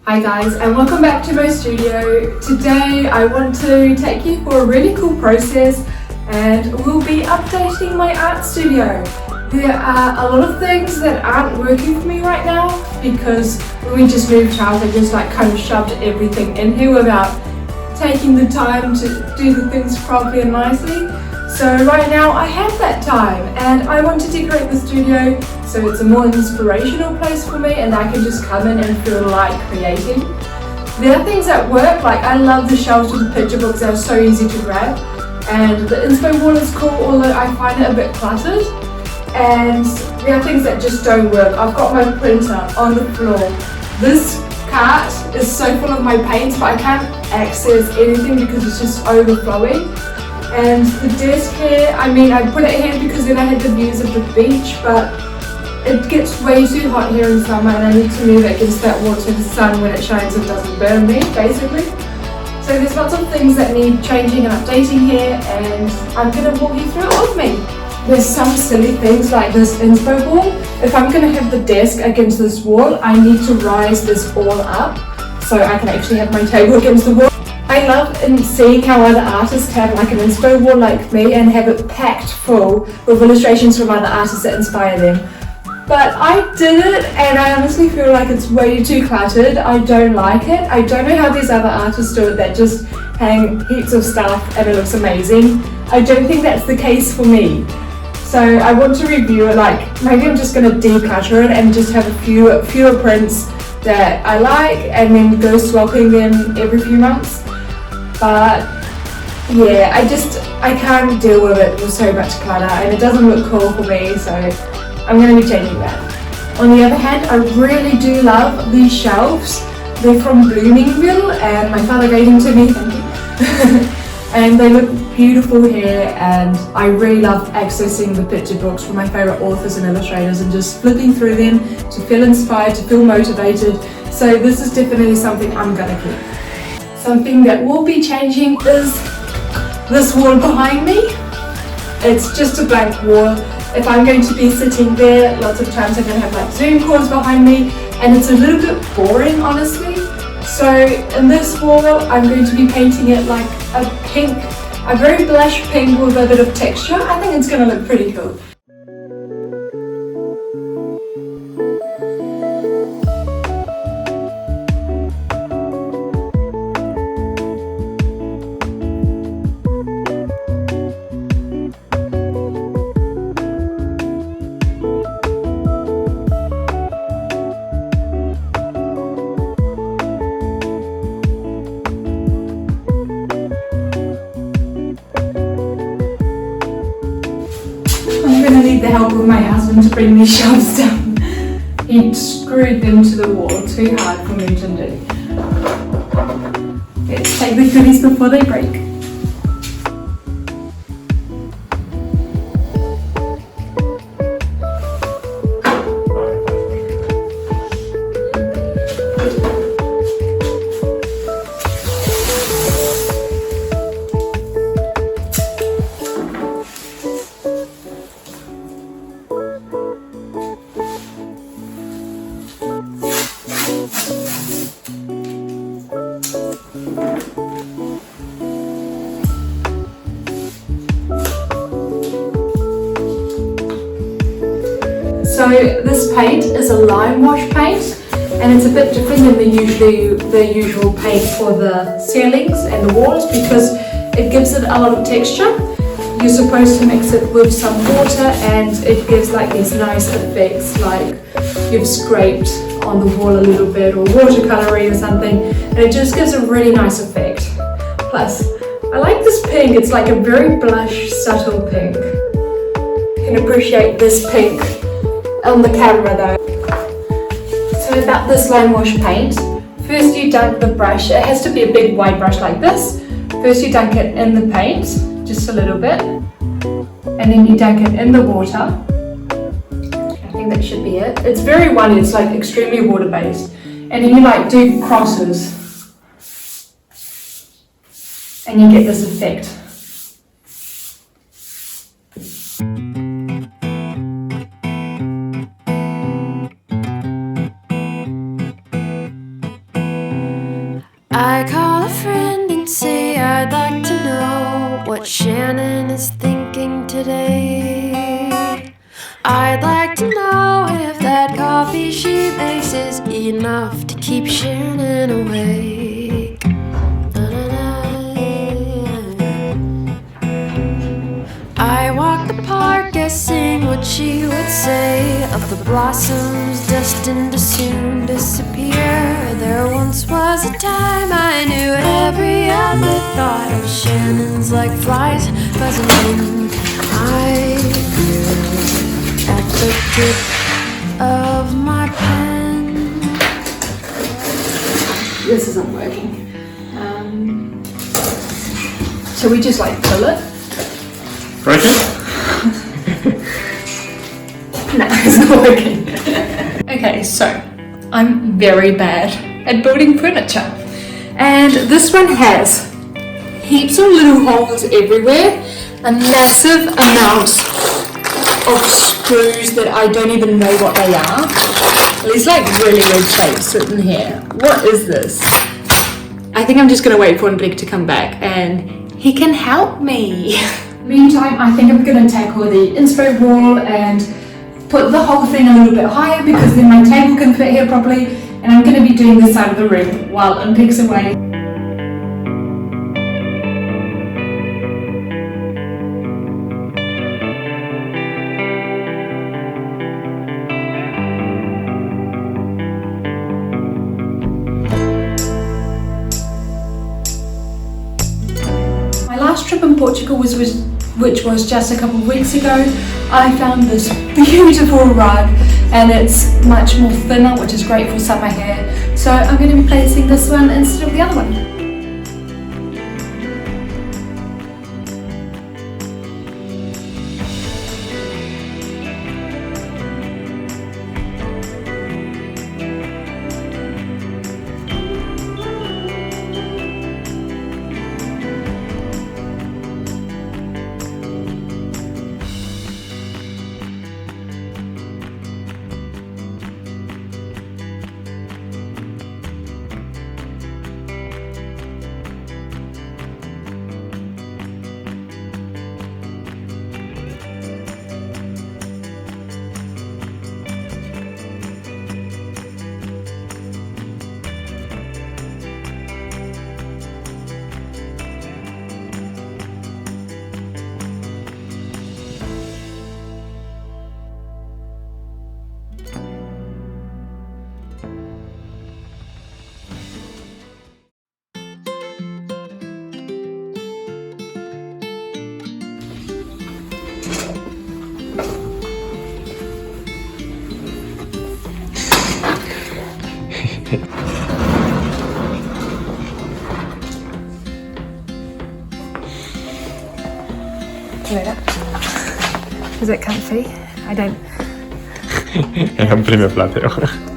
Hi guys, and welcome back to my studio. Today I want to take you for a really cool process and we'll be updating my art studio. There are a lot of things that aren't working for me right now because when we just moved house I just kind of shoved everything in here without taking the time to do the things properly and nicely. So right now I have that time and I want to decorate the studio so it's a more inspirational place for me and I can just come in and feel like creating. There are things that work, like I love the shelves with the picture books, they're so easy to grab, and the inspo wall is cool, although I find it a bit cluttered. And there are things that just don't work. I've got my printer on the floor. This cart is so full of my paints but I can't access anything because it's just overflowing. And the desk here, I put it here because then I had the views of the beach, but it gets way too hot here in summer and I need to move it against that wall so the sun when it shines it doesn't burn me, basically. So there's lots of things that need changing and updating here and I'm going to walk you through it with me. There's some silly things like this inspo wall. If I'm going to have the desk against this wall, I need to rise this all up so I can actually have my table against the wall. I love seeing how other artists have like an inspo wall like me and have it packed full with illustrations from other artists that inspire them. But I did it and I honestly feel like it's way too cluttered. I don't like it. I don't know how these other artists do it that just hang heaps of stuff and it looks amazing. I don't think that's the case for me. So I want to review it, maybe I'm just going to declutter it and just have fewer prints that I like and then go swapping them every few months. But yeah, I can't deal with it with so much clutter and it doesn't look cool for me, so I'm going to be changing that. On the other hand, I really do love these shelves. They're from Bloomingville and my father gave them to me, thank you. And they look beautiful here and I really love accessing the picture books from my favourite authors and illustrators and just flipping through them to feel inspired, to feel motivated. So this is definitely something I'm going to keep. Something that will be changing is this wall behind me. It's just a blank wall. If I'm going to be sitting there, lots of times I'm going to have Zoom calls behind me and it's a little bit boring, honestly. So in this wall, I'm going to be painting it like a pink, a very blush pink with a bit of texture. I think it's going to look pretty cool. I'm going to need the help of my husband to bring these shelves down. He screwed them to the wall too hard for me to do. Let's take the goodies before they break. So this paint is a lime wash paint and it's a bit different than the usual paint for the ceilings and the walls because it gives it a lot of texture. You're supposed to mix it with some water and it gives these nice effects, like you've scraped on the wall a little bit or watercolory or something, and it just gives a really nice effect. Plus, I like this pink, it's like a very blush, subtle pink. You can appreciate this pink on the camera though. So about this lime wash paint, first you dunk the brush, it has to be a big wide brush like this. First you dunk it in the paint, just a little bit, and then you dunk it in the water. I think that should be it. It's very wonny, it's extremely water based. And then you do crosses and you get this effect. I call a friend and say I'd like to know what Shannon is thinking today. I'd like to know if that coffee she makes is enough to keep Shannon awake. I walk the park guessing what she would say of the blossoms destined to soon disappear. There once was a time I knew every other thought of Shannon's like flies buzzing in my ear at the tip of my pen. This isn't working. Shall we just like fill it? Right? No, it's not working. Okay, so I'm very bad at building furniture, and this one has heaps of little holes everywhere, a massive amount of screws that I don't even know what they are. There's like really weird shapes sitting here. What is this? I think I'm just gonna wait for Enrique to come back and he can help me. Meantime, I think I'm going to tackle the inspo wall and put the whole thing a little bit higher because then my table can fit here properly, and I'm going to be doing this side of the room while Enrique's away. My last trip in Portugal which was just a couple of weeks ago. I found this beautiful rug, and it's much more thinner, which is great for summer hair. So I'm going to be placing this one instead of the other one. Is it comfy? I don't... È un primo plateo.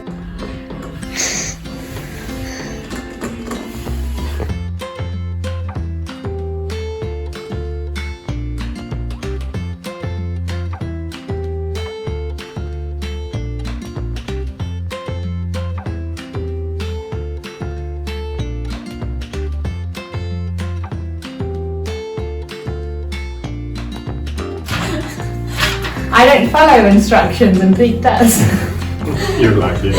I don't follow instructions, and Pete does. You're lucky.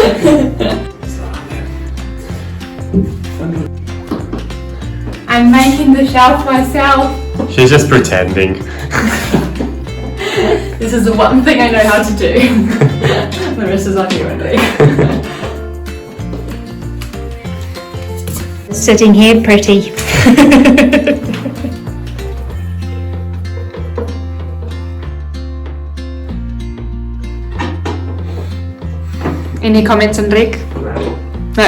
I'm making the shelf myself. She's just pretending. This is the one thing I know how to do. The rest is on you, Enrique. Sitting here pretty. Any comments, Enrique? No.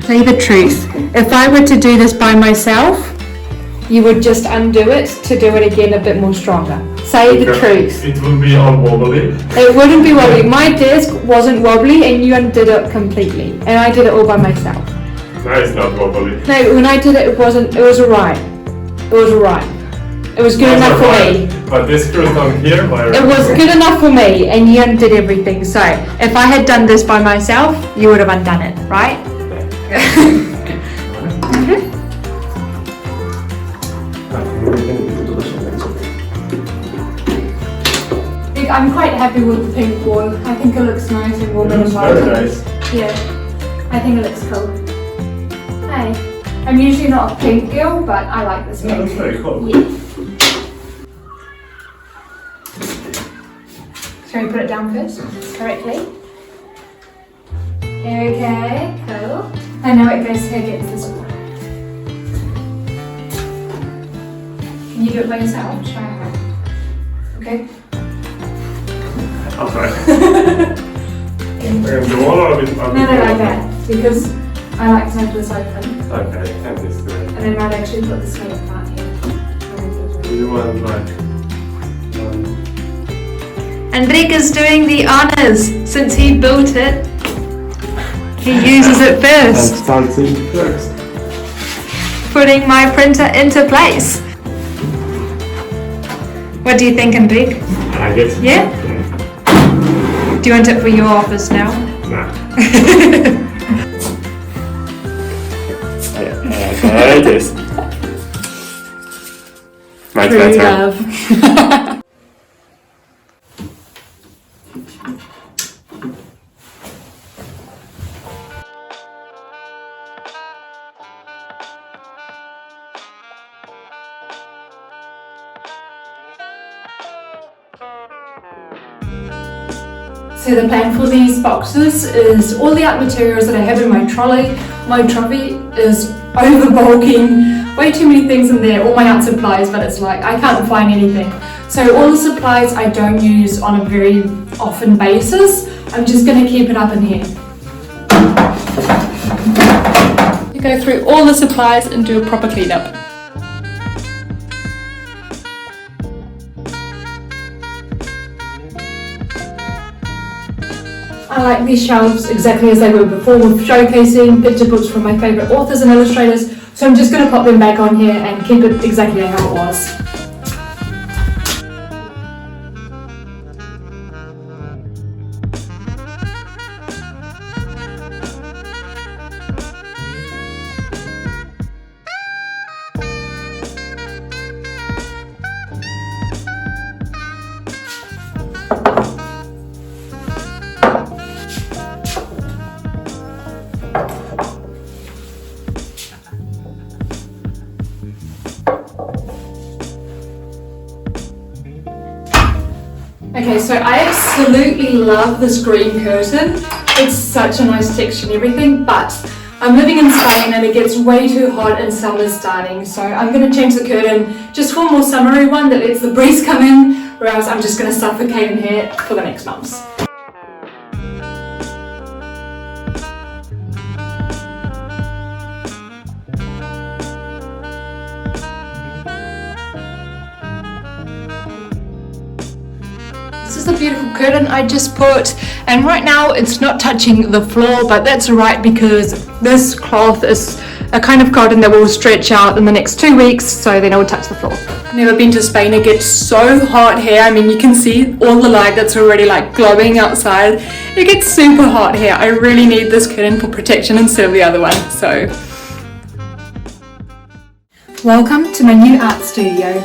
Tell you the truth. If I were to do this by myself, you would just undo it to do it again a bit more stronger. Say the truth. It will be all wobbly. It wouldn't be wobbly. My desk wasn't wobbly and you undid it completely. And I did it all by myself. No, it's not wobbly. No, when I did it, it was alright. It was alright. It was good enough for me. But this screws down here. It was good enough for me, and you undid everything. So if I had done this by myself, you would have undone it, right? happy with the pink wall. I think it looks nice and warm and It's very inviting. nice. Yeah, I think it looks cool. Hey, I'm usually not a pink girl, but I like this Yeah, pink. that's very cool. Yeah. Shall we put it down first, correctly? Okay, cool. And now it goes against this wall. Can you do it by yourself? Try it. Okay. I'll try. And the wall or a bit? No, like that, because I like to have this open. Okay, and this way. And then I'd actually put the snake part here. Do you want like Enrique's doing the honors since he built it. He uses it first, starting first? putting my printer into place. What do you think, Enrique? I get it. Yeah? Do you want it for your office now? Nah. Like this. Much True better. love. So the plan for these boxes is all the art materials that I have in my trolley. My trolley is over bulking, way too many things in there, all my art supplies, but it's like I can't find anything. So all the supplies I don't use on a very often basis, I'm just going to keep it up in here. You go through all the supplies and do a proper cleanup. I like these shelves exactly as they were before, with showcasing picture books from my favourite authors and illustrators, so I'm just going to pop them back on here and keep it exactly how it was. Okay, so I absolutely love this green curtain. It's such a nice texture and everything, but I'm living in Spain and it gets way too hot and summer's starting, so I'm going to change the curtain just for a more summery one that lets the breeze come in, or else I'm just going to suffocate in here for the next months. This is the beautiful curtain I just put, and right now it's not touching the floor, but that's alright because this cloth is a kind of cotton that will stretch out in the next 2 weeks, so then it will touch the floor. Never been to Spain, it gets so hot here. I mean, you can see all the light that's already like glowing outside. It gets super hot here. I really need this curtain for protection instead of the other one, so. Welcome to my new art studio.